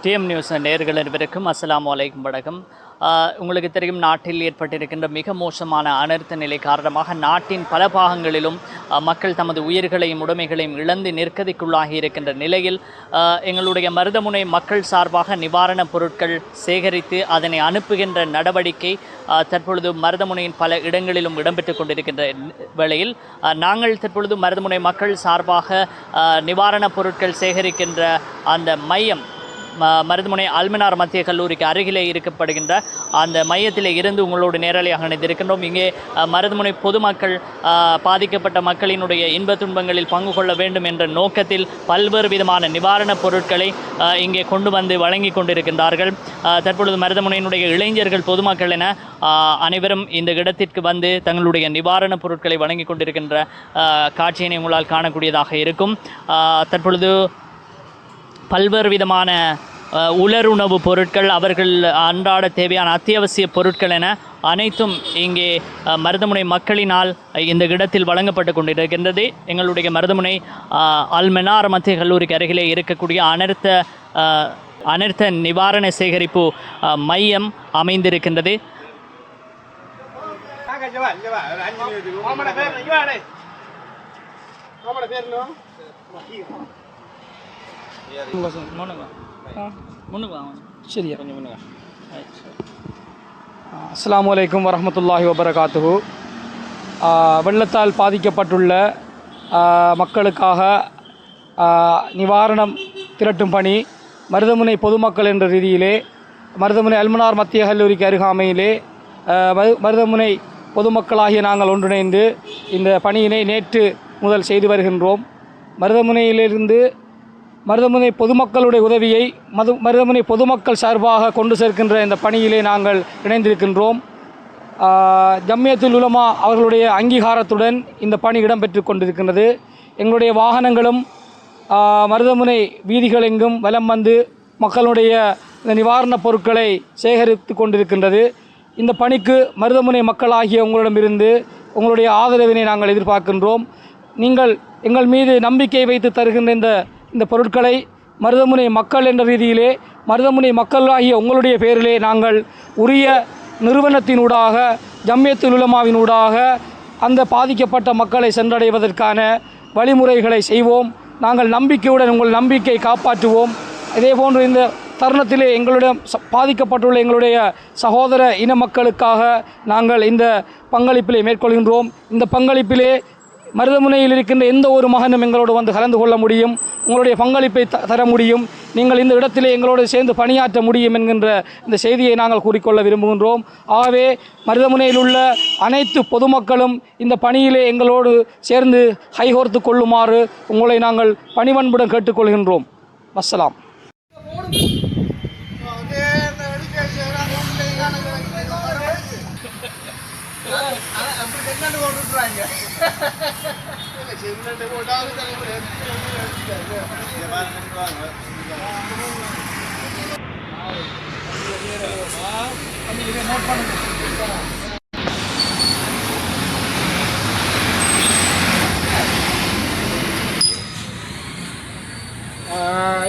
DM news நேயர்கள் அனைவருக்கும் அஸ்ஸலாமு அலைக்கும் வணக்கம். உங்களுக்கு தெரியும், நாட்டில் ஏற்பட்டிருக்கின்ற மிக மோசமான அனர்த்த நிலை காரணமாக நாட்டின் பல பாகங்களிலும் மக்கள் தமது உயிர்களையும் உடைமைகளையும் இழந்து நிற்கதிக்குள்ளாகி இருக்கின்ற நிலையில் எங்களுடைய மருதமுனை மக்கள் சார்பாக நிவாரணப் பொருட்கள் சேகரித்து அதனை அனுப்புகின்ற நடவடிக்கை தற்பொழுது மருதமுனையின் பல இடங்களிலும் இடம்பெற்று கொண்டிருக்கின்ற வேளையில் நாங்கள் தற்பொழுது மருதமுனை மக்கள் சார்பாக நிவாரணப் பொருட்கள் சேகரிக்கின்ற அந்த மையம் மருதமுனை அல்மனார் மத்திய கல்லூரிக்கு அருகிலே இருக்கப்படுகின்ற அந்த மையத்திலே இருந்து உங்களோடு நேரலையாக இணைந்திருக்கின்றோம். இங்கே மருதமுனை பொதுமக்கள் பாதிக்கப்பட்ட மக்களினுடைய இன்ப துன்பங்களில் பங்கு கொள்ள வேண்டும் என்ற நோக்கத்தில் பல்வேறு விதமான நிவாரணப் பொருட்களை இங்கே கொண்டு வந்து வழங்கி கொண்டிருக்கின்றார்கள். தற்பொழுது மருதமுனையினுடைய இளைஞர்கள், பொதுமக்கள் என அனைவரும் இந்த இடத்திற்கு வந்து தங்களுடைய நிவாரணப் பொருட்களை வழங்கி கொண்டிருக்கின்ற காட்சியினை உங்களால் காணக்கூடியதாக இருக்கும். தற்பொழுது பல்வேறு விதமான உலருணவு பொருட்கள், அவர்கள் அன்றாட தேவையான அத்தியாவசிய பொருட்கள் என அனைத்தும் இங்கே மருதமுனை மக்களினால் இந்த இடத்தில் வழங்கப்பட்டு கொண்டிருக்கின்றது. எங்களுடைய மருதமுனை அல்மனார் மத்திய கல்லூரிக்கு அருகிலே இருக்கக்கூடிய அனர்த்த நிவாரண சேகரிப்பு மையம் அமைந்திருக்கின்றது. அஸ்ஸலாமு அலைக்கும் வரஹ்மத்துல்லாஹி வபரகாத்துஹு. வெள்ளத்தால் பாதிக்கப்பட்டுள்ள மக்களுக்காக நிவாரணம் திரட்டும் பணி மருதமுனை பொதுமக்கள் என்ற ரீதியிலே மருதமுனை அல்மனார் மத்திய கல்லூரிக்கு அருகாமையிலே மருதமுனை பொதுமக்களாகிய நாங்கள் ஒன்றிணைந்து இந்த பணியினை நேற்று முதல் செய்து வருகின்றோம். மருதமுனையிலிருந்து மருதமுனை பொதுமக்களுடைய உதவியை மருதமுனை பொதுமக்கள் சார்பாக கொண்டு சேர்க்கின்ற இந்த பணியிலே நாங்கள் இணைந்திருக்கின்றோம். ஜம்மியத்துல் உலமா அவர்களுடைய அங்கீகாரத்துடன் இந்த பணி இடம்பெற்று கொண்டிருக்கின்றது. எங்களுடைய வாகனங்களும் மருதமுனை வீதிகள் எங்கும் வலம் வந்து மக்களுடைய இந்த நிவாரணப் பொருட்களை சேகரித்து கொண்டிருக்கின்றது. இந்த பணிக்கு மருதமுனை மக்களாகிய உங்களிடமிருந்து உங்களுடைய ஆதரவினை நாங்கள் எதிர்பார்க்கின்றோம். நீங்கள் எங்கள் மீது நம்பிக்கை வைத்து தருகின்ற இந்த பொருட்களை மருதமுனை மக்கள் என்ற ரீதியிலே மருதமுனை மக்களாகிய உங்களுடைய பேரிலே நாங்கள் உரிய நிறுவனத்தினூடாக ஜம்மியத்துல் உலமாவினூடாக அந்த பாதிக்கப்பட்ட மக்களை சென்றடைவதற்கான வழிமுறைகளை செய்வோம். நாங்கள் நம்பிக்கையுடன் உங்கள் நம்பிக்கை காப்பாற்றுவோம். இதேபோன்று இந்த தருணத்திலே எங்களுடைய பாதிக்கப்பட்டுள்ள எங்களுடைய சகோதர இன மக்களுக்காக நாங்கள் இந்த பங்களிப்பிலே மேற்கொள்கின்றோம். இந்த பங்களிப்பிலே மருதமுனையில் இருக்கின்ற எந்த ஒரு மகனும் எங்களோடு வந்து கலந்து கொள்ள முடியும், உங்களுடைய பங்களிப்பை தர முடியும், நீங்கள் இந்த இடத்திலே எங்களோடு சேர்ந்து பணியாற்ற முடியும் என்கின்ற இந்த செய்தியை நாங்கள் கூறிக்கொள்ள விரும்புகின்றோம். ஆகவே மருதமுனையில் உள்ள அனைத்து பொதுமக்களும் இந்த பணியிலே எங்களோடு சேர்ந்து கைகோர்த்து கொள்ளுமாறு உங்களை நாங்கள் பணிவன்புடன் கேட்டுக்கொள்கின்றோம். வஸ்ஸலாம்.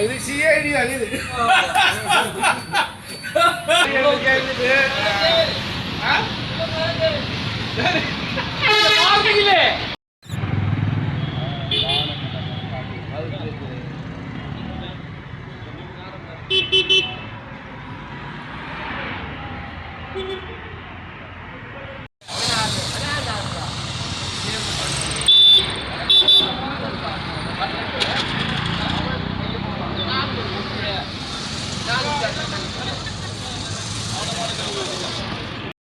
இது சிஐடி இது மார்க்கெட்டிலே